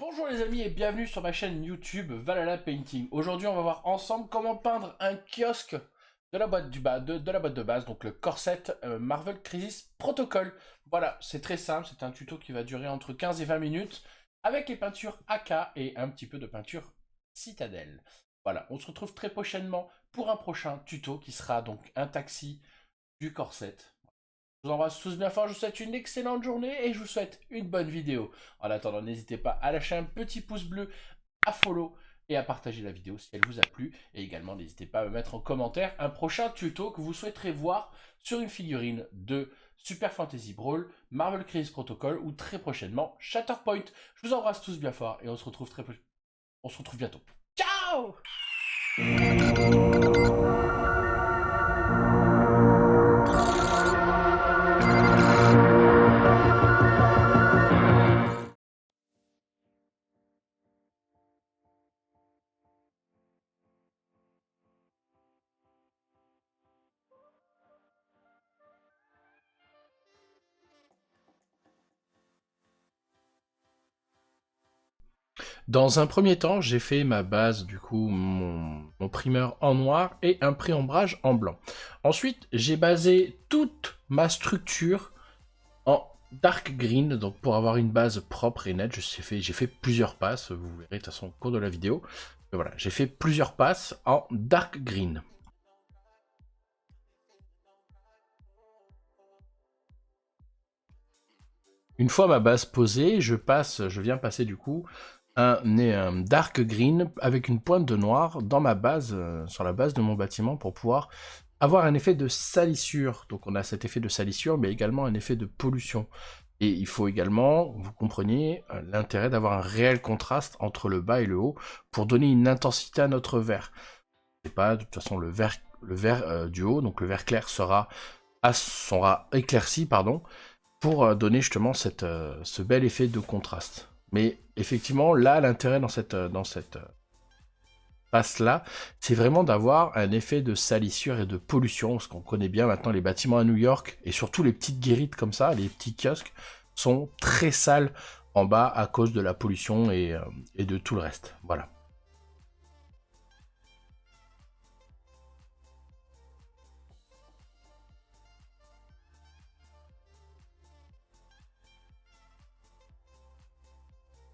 Bonjour les amis et bienvenue sur ma chaîne YouTube Valhalla Painting. Aujourd'hui on va voir ensemble comment peindre un kiosque de la boîte, de la boîte de base, donc le Corset Marvel Crisis Protocol. Voilà, c'est très simple, c'est un tuto qui va durer entre 15 et 20 minutes avec les peintures AK et un petit peu de peinture Citadel. Voilà, on se retrouve très prochainement pour un prochain tuto qui sera donc un taxi du Corset. Je vous embrasse tous bien fort, je vous souhaite une excellente journée et je vous souhaite une bonne vidéo. En attendant, n'hésitez pas à lâcher un petit pouce bleu, à follow et à partager la vidéo si elle vous a plu. Et également, n'hésitez pas à me mettre en commentaire un prochain tuto que vous souhaiterez voir sur une figurine de Super Fantasy Brawl, Marvel Crisis Protocol ou très prochainement Shatterpoint. Je vous embrasse tous bien fort et on se retrouve bientôt. Ciao! Dans un premier temps, j'ai fait ma base, du coup, mon primeur en noir et un pré-ombrage en blanc. Ensuite, j'ai basé toute ma structure en dark green, donc pour avoir une base propre et nette. J'ai fait plusieurs passes, vous verrez de toute façon au cours de la vidéo. Mais voilà, j'ai fait plusieurs passes en dark green. Une fois ma base posée, je viens passer du coup un dark green avec une pointe de noir dans ma base, sur la base de mon bâtiment pour pouvoir avoir un effet de salissure. Donc on a cet effet de salissure, mais également un effet de pollution. Et il faut également, vous compreniez, l'intérêt d'avoir un réel contraste entre le bas et le haut pour donner une intensité à notre vert. C'est pas, de toute façon, le vert du haut, donc le vert clair sera éclairci, pardon, pour donner justement ce bel effet de contraste. Mais effectivement, là, l'intérêt dans cette passe-là, c'est vraiment d'avoir un effet de salissure et de pollution, parce qu'on connaît bien maintenant les bâtiments à New York, et surtout les petites guérites comme ça, les petits kiosques, sont très sales en bas à cause de la pollution et de tout le reste. Voilà.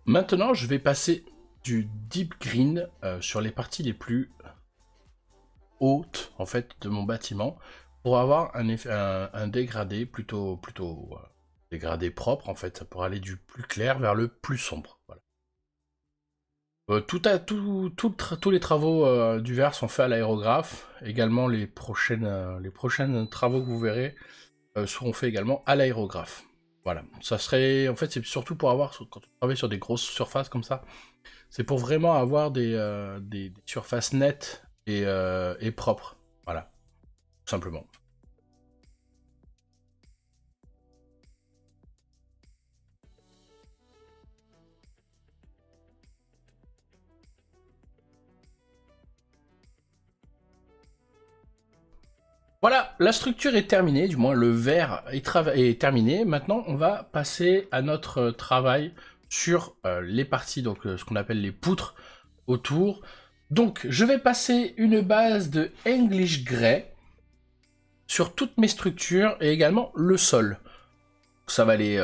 Maintenant, je vais passer du deep green sur les parties les plus hautes en fait de mon bâtiment pour avoir un dégradé plutôt dégradé propre en fait, pour aller du plus clair vers le plus sombre. Voilà. Tous les travaux du verre sont faits à l'aérographe. Également les prochaines travaux que vous verrez seront faits également à l'aérographe. Voilà, ça serait, en fait, c'est surtout pour avoir, quand on travaille sur des grosses surfaces comme ça, c'est pour vraiment avoir des surfaces nettes et propres. Voilà, tout simplement. Voilà, la structure est terminée, du moins le verre est terminé. Maintenant, on va passer à notre travail sur les parties, donc ce qu'on appelle les poutres autour. Donc, je vais passer une base de English Grey sur toutes mes structures et également le sol. Ça va aller,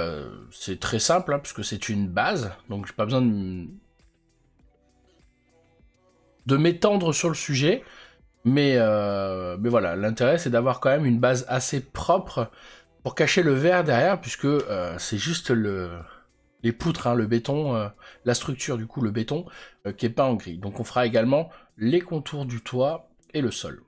c'est très simple, hein, puisque c'est une base, donc j'ai pas besoin de m'étendre sur le sujet. Mais voilà, l'intérêt c'est d'avoir quand même une base assez propre pour cacher le verre derrière, puisque c'est juste les poutres, hein, le béton, la structure du coup, le béton, qui est peint en gris. Donc on fera également les contours du toit et le sol.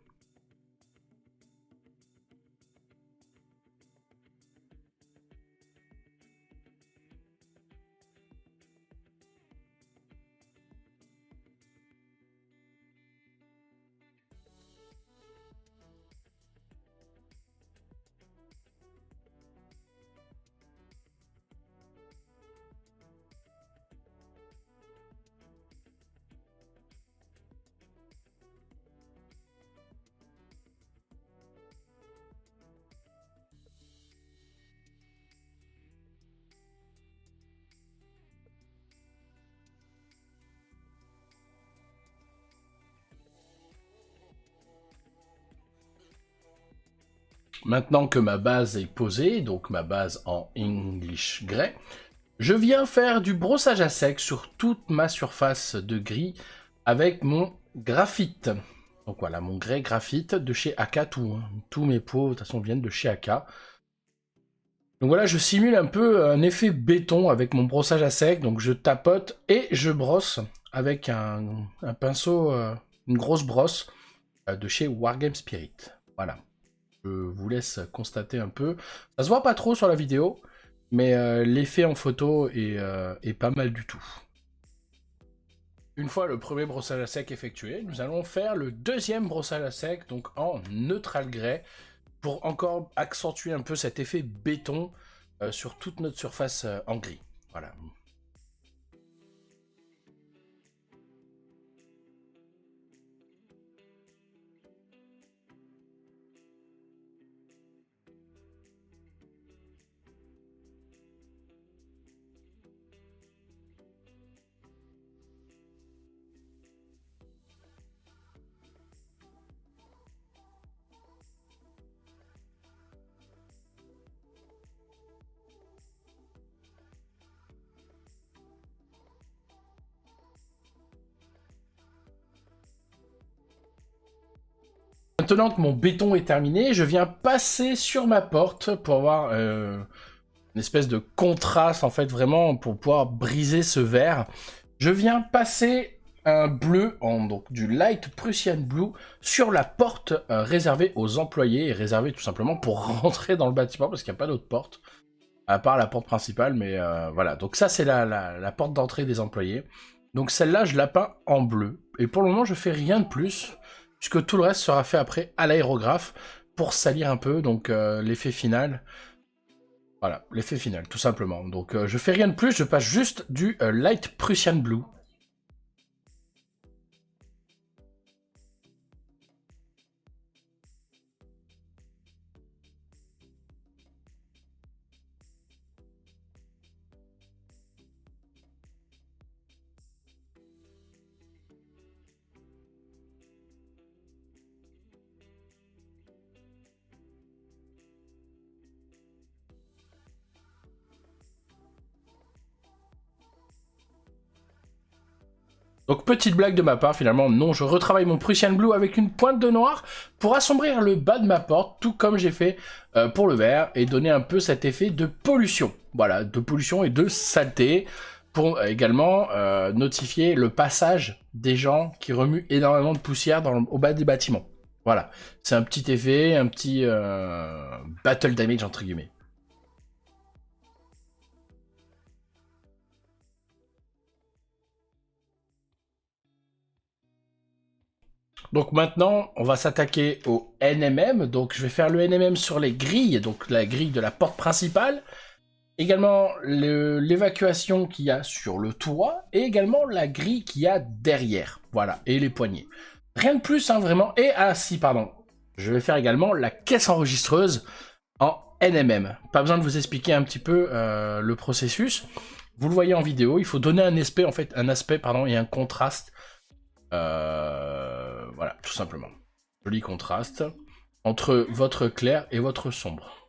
maintenant que ma base est posée, donc ma base en English Grey, je viens faire du brossage à sec sur toute ma surface de gris avec mon graphite. Donc voilà, mon grès graphite de chez AK, tous mes pots de toute façon viennent de chez AK. Donc voilà, je simule un peu un effet béton avec mon brossage à sec, donc je tapote et je brosse avec un pinceau, une grosse brosse de chez Wargame Spirit. Voilà, je vous laisse constater un peu. Ça se voit pas trop sur la vidéo, mais l'effet en photo est pas mal du tout. Une fois le premier brossage à sec effectué, nous allons faire le deuxième brossage à sec, donc en neutral grey, pour encore accentuer un peu cet effet béton sur toute notre surface en gris. Voilà. Maintenant que mon béton est terminé, je viens passer sur ma porte pour avoir une espèce de contraste, en fait, vraiment, pour pouvoir briser ce verre. Je viens passer un bleu, donc du Light Prussian Blue, sur la porte réservée aux employés, et réservée tout simplement pour rentrer dans le bâtiment, parce qu'il n'y a pas d'autre porte, à part la porte principale, mais voilà. Donc ça, c'est la porte d'entrée des employés. Donc celle-là, je la peins en bleu. Et pour le moment, je fais rien de plus, puisque tout le reste sera fait après à l'aérographe pour salir un peu, donc l'effet final. Voilà, l'effet final, tout simplement. Donc je fais rien de plus, je passe juste du Light Prussian Blue. Donc petite blague de ma part, finalement, non, je retravaille mon Prussian Blue avec une pointe de noir pour assombrir le bas de ma porte, tout comme j'ai fait pour le verre, et donner un peu cet effet de pollution. Voilà, de pollution et de saleté, pour également notifier le passage des gens qui remuent énormément de poussière au bas des bâtiments. Voilà, c'est un petit effet, un petit battle damage entre guillemets. Donc maintenant, on va s'attaquer au NMM. Donc je vais faire le NMM sur les grilles, donc la grille de la porte principale. Également l'évacuation qu'il y a sur le toit. Et également la grille qu'il y a derrière. Voilà, et les poignées. Rien de plus, hein, vraiment. Et, ah si, pardon. Je vais faire également la caisse enregistreuse en NMM. Pas besoin de vous expliquer un petit peu le processus. Vous le voyez en vidéo, il faut donner un aspect, et un contraste. Voilà, tout simplement. Joli contraste entre votre clair et votre sombre.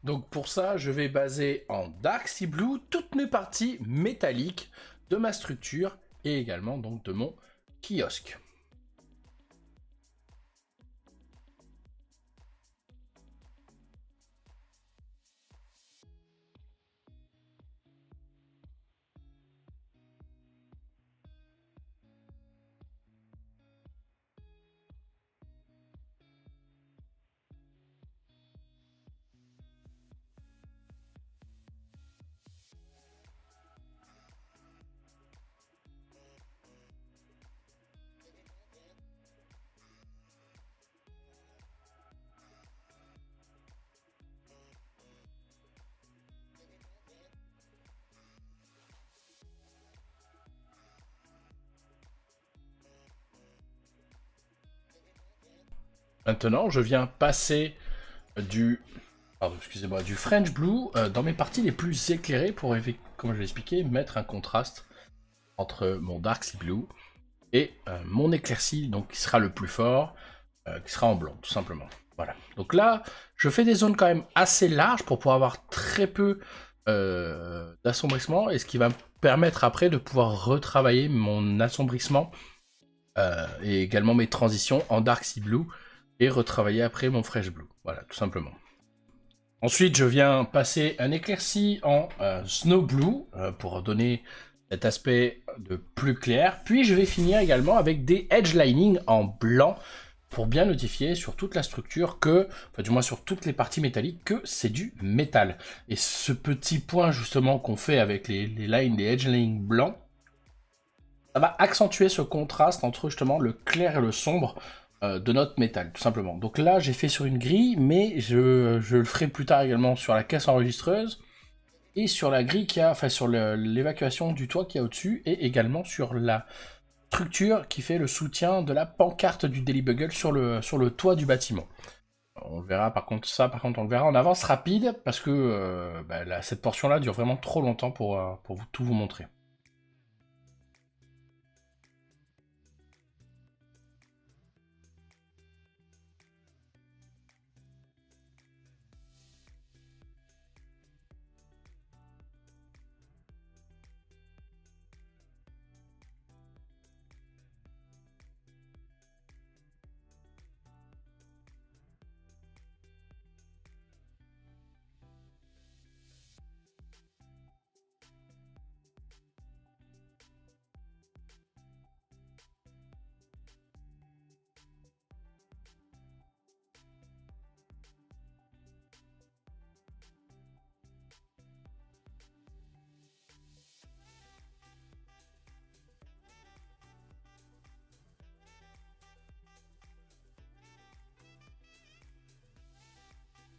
Donc pour ça, je vais baser en Dark Sea Blue toutes mes parties métalliques de ma structure et également donc de mon kiosque. Maintenant, je viens passer du French Blue dans mes parties les plus éclairées pour, comme je l'ai expliqué, mettre un contraste entre mon Dark Sea Blue et mon éclairci, donc qui sera le plus fort, qui sera en blanc, tout simplement. Voilà. Donc là, je fais des zones quand même assez larges pour pouvoir avoir très peu d'assombrissement, et ce qui va me permettre après de pouvoir retravailler mon assombrissement et également mes transitions en Dark Sea Blue, et retravailler après mon Fresh Blue. Voilà, tout simplement. Ensuite, je viens passer un éclairci en Snow Blue pour donner cet aspect de plus clair. Puis je vais finir également avec des edge lining en blanc pour bien notifier sur toute la structure que, enfin du moins sur toutes les parties métalliques, que c'est du métal. Et ce petit point justement qu'on fait avec les lines, les edge lining blancs, ça va accentuer ce contraste entre justement le clair et le sombre de notre métal, tout simplement. Donc là, j'ai fait sur une grille, mais je le ferai plus tard également sur la caisse enregistreuse, et sur la grille qui a, enfin sur l'évacuation du toit qui a au-dessus, et également sur la structure qui fait le soutien de la pancarte du Daily Bugle sur le toit du bâtiment. On verra par contre ça, on le verra en avance rapide, parce que cette portion-là dure vraiment trop longtemps pour tout vous montrer.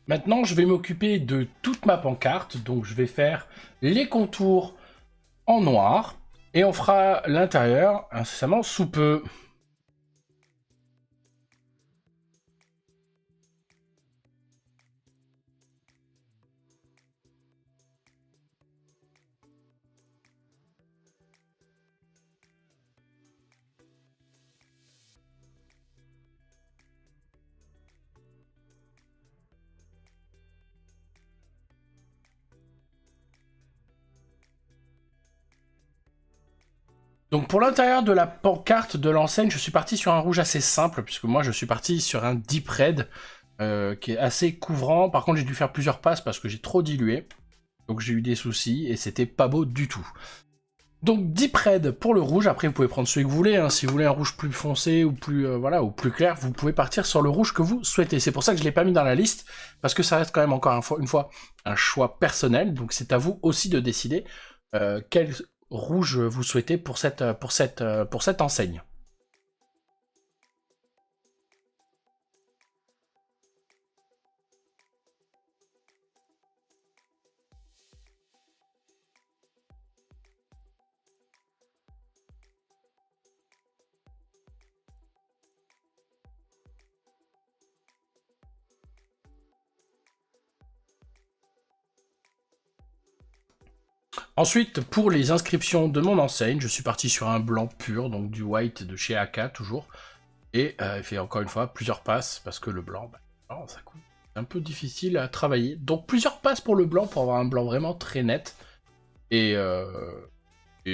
Maintenant, je vais m'occuper de toute ma pancarte, donc je vais faire les contours en noir, et on fera l'intérieur incessamment sous peu. Donc pour l'intérieur de la pancarte de l'enseigne, je suis parti sur un rouge assez simple, puisque moi je suis parti sur un Deep Red, qui est assez couvrant. Par contre, j'ai dû faire plusieurs passes parce que j'ai trop dilué. Donc j'ai eu des soucis, et c'était pas beau du tout. Donc Deep Red pour le rouge. Après, vous pouvez prendre celui que vous voulez, hein. Si vous voulez un rouge plus foncé ou plus ou plus clair, vous pouvez partir sur le rouge que vous souhaitez. C'est pour ça que je l'ai pas mis dans la liste, parce que ça reste quand même encore une fois un choix personnel. Donc c'est à vous aussi de décider quel rouge vous souhaitez pour cette enseigne. Ensuite, pour les inscriptions de mon enseigne, je suis parti sur un blanc pur, donc du white de chez AK toujours. Et il fait encore une fois plusieurs passes, parce que le blanc, ça coûte un peu difficile à travailler. Donc plusieurs passes pour le blanc, pour avoir un blanc vraiment très net. Et,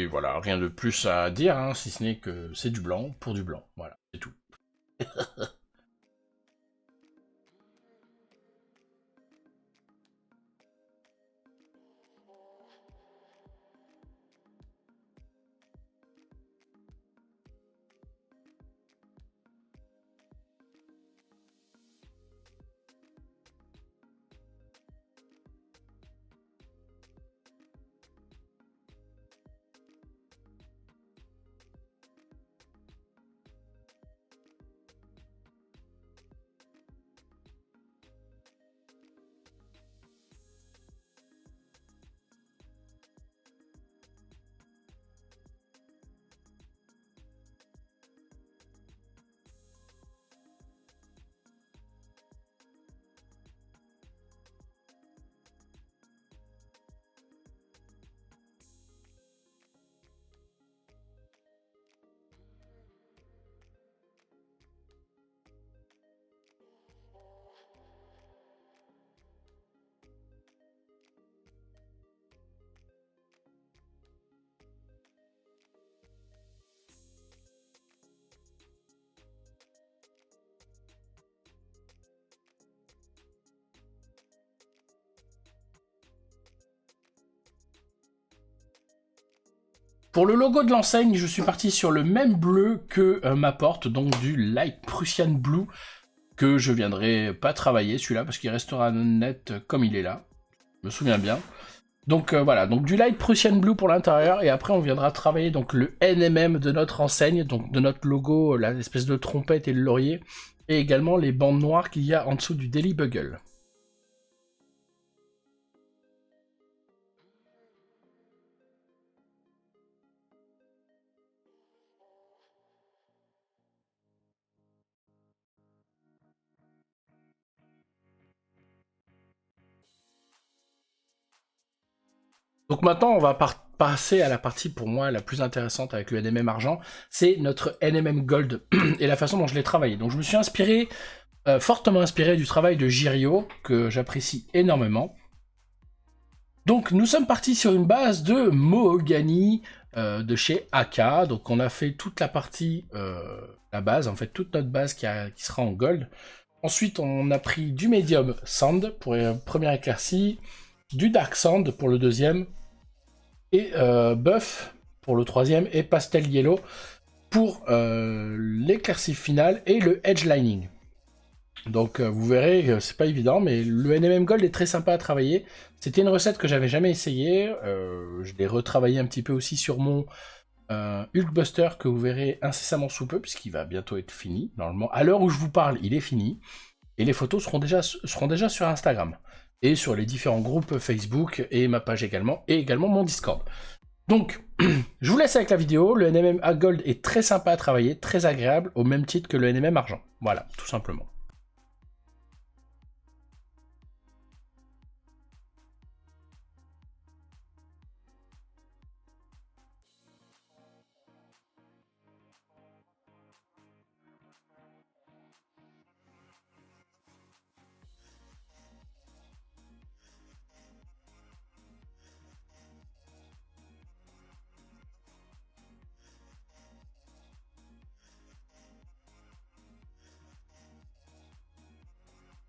voilà, rien de plus à dire, hein, si ce n'est que c'est du blanc pour du blanc. Voilà, c'est tout. Pour le logo de l'enseigne, je suis parti sur le même bleu que ma porte, donc du Light Prussian Blue, que je viendrai pas travailler celui-là, parce qu'il restera net comme il est là. Je me souviens bien. Donc voilà, donc du Light Prussian Blue pour l'intérieur, et après on viendra travailler donc le NMM de notre enseigne, donc de notre logo, l'espèce de trompette et le laurier, et également les bandes noires qu'il y a en dessous du Daily Bugle. Donc maintenant, on va passer à la partie pour moi la plus intéressante avec le NMM argent, c'est notre NMM Gold et la façon dont je l'ai travaillé. Donc je me suis inspiré, fortement inspiré du travail de Girio, que j'apprécie énormément. Donc nous sommes partis sur une base de Mahogany de chez AK, donc on a fait toute la partie, la base, en fait toute notre base qui sera en gold. Ensuite on a pris du Medium Sand pour la première éclaircie, du Dark Sand pour le deuxième, et Buff pour le troisième, et Pastel Yellow pour l'éclaircie finale et le Edge Lining. Donc vous verrez, c'est pas évident, mais le NMM Gold est très sympa à travailler. C'était une recette que j'avais jamais essayée, je l'ai retravaillé un petit peu aussi sur mon Hulkbuster, que vous verrez incessamment sous peu, puisqu'il va bientôt être fini, normalement. À l'heure où je vous parle, il est fini, et les photos seront déjà sur Instagram, et sur les différents groupes Facebook, et ma page également, et également mon Discord. Donc, je vous laisse avec la vidéo. Le NMM Gold est très sympa à travailler, très agréable, au même titre que le NMM Argent. Voilà, tout simplement.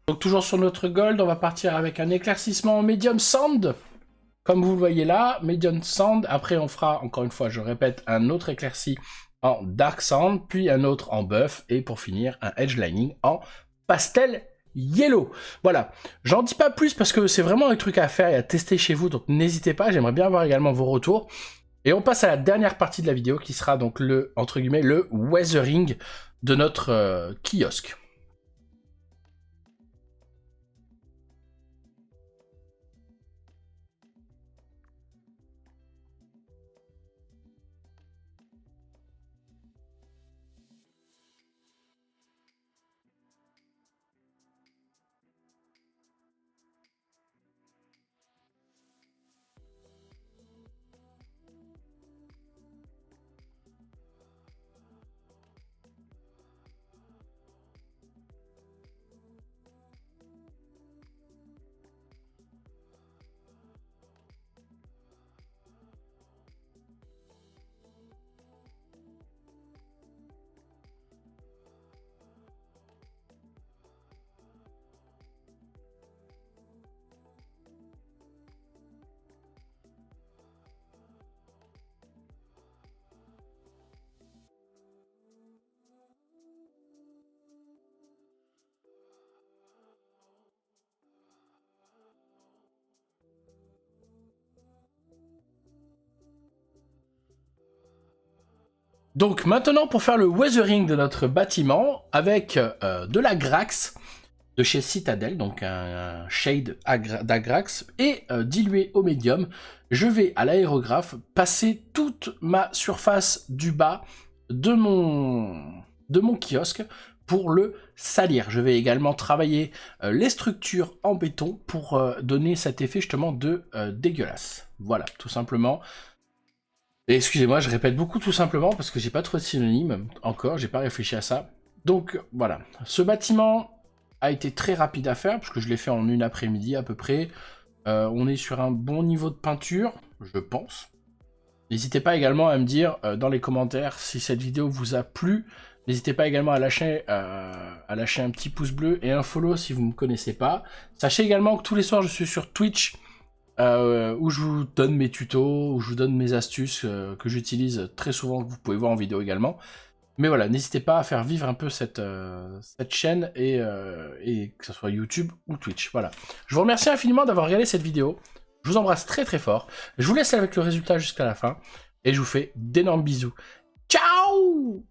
Donc toujours sur notre gold, on va partir avec un éclaircissement en medium sand. Comme vous le voyez là, medium sand. Après on fera, encore une fois, je répète, un autre éclairci en dark sand, puis un autre en buff, et pour finir, un edge lining en pastel yellow. Voilà, j'en dis pas plus parce que c'est vraiment un truc à faire et à tester chez vous, donc n'hésitez pas, j'aimerais bien avoir également vos retours. Et on passe à la dernière partie de la vidéo qui sera donc le, entre guillemets, le weathering de notre kiosque. Donc maintenant, pour faire le weathering de notre bâtiment, avec de la Grax de chez Citadel, donc un shade d'Agrax, et dilué au médium, je vais à l'aérographe passer toute ma surface du bas de mon kiosque pour le salir. Je vais également travailler les structures en béton pour donner cet effet justement de dégueulasse. Voilà, tout simplement. Et excusez-moi, je répète beaucoup tout simplement parce que j'ai pas trop de synonymes encore, j'ai pas réfléchi à ça. Donc voilà, ce bâtiment a été très rapide à faire parce que je l'ai fait en une après-midi à peu près. On est sur un bon niveau de peinture, je pense. N'hésitez pas également à me dire dans les commentaires si cette vidéo vous a plu. N'hésitez pas également à lâcher un petit pouce bleu et un follow si vous ne me connaissez pas. Sachez également que tous les soirs je suis sur Twitch où je vous donne mes tutos, où je vous donne mes astuces que j'utilise très souvent, que vous pouvez voir en vidéo également. Mais voilà, n'hésitez pas à faire vivre un peu cette chaîne, et que ce soit YouTube ou Twitch. Voilà. Je vous remercie infiniment d'avoir regardé cette vidéo. Je vous embrasse très très fort. Je vous laisse avec le résultat jusqu'à la fin. Et je vous fais d'énormes bisous. Ciao!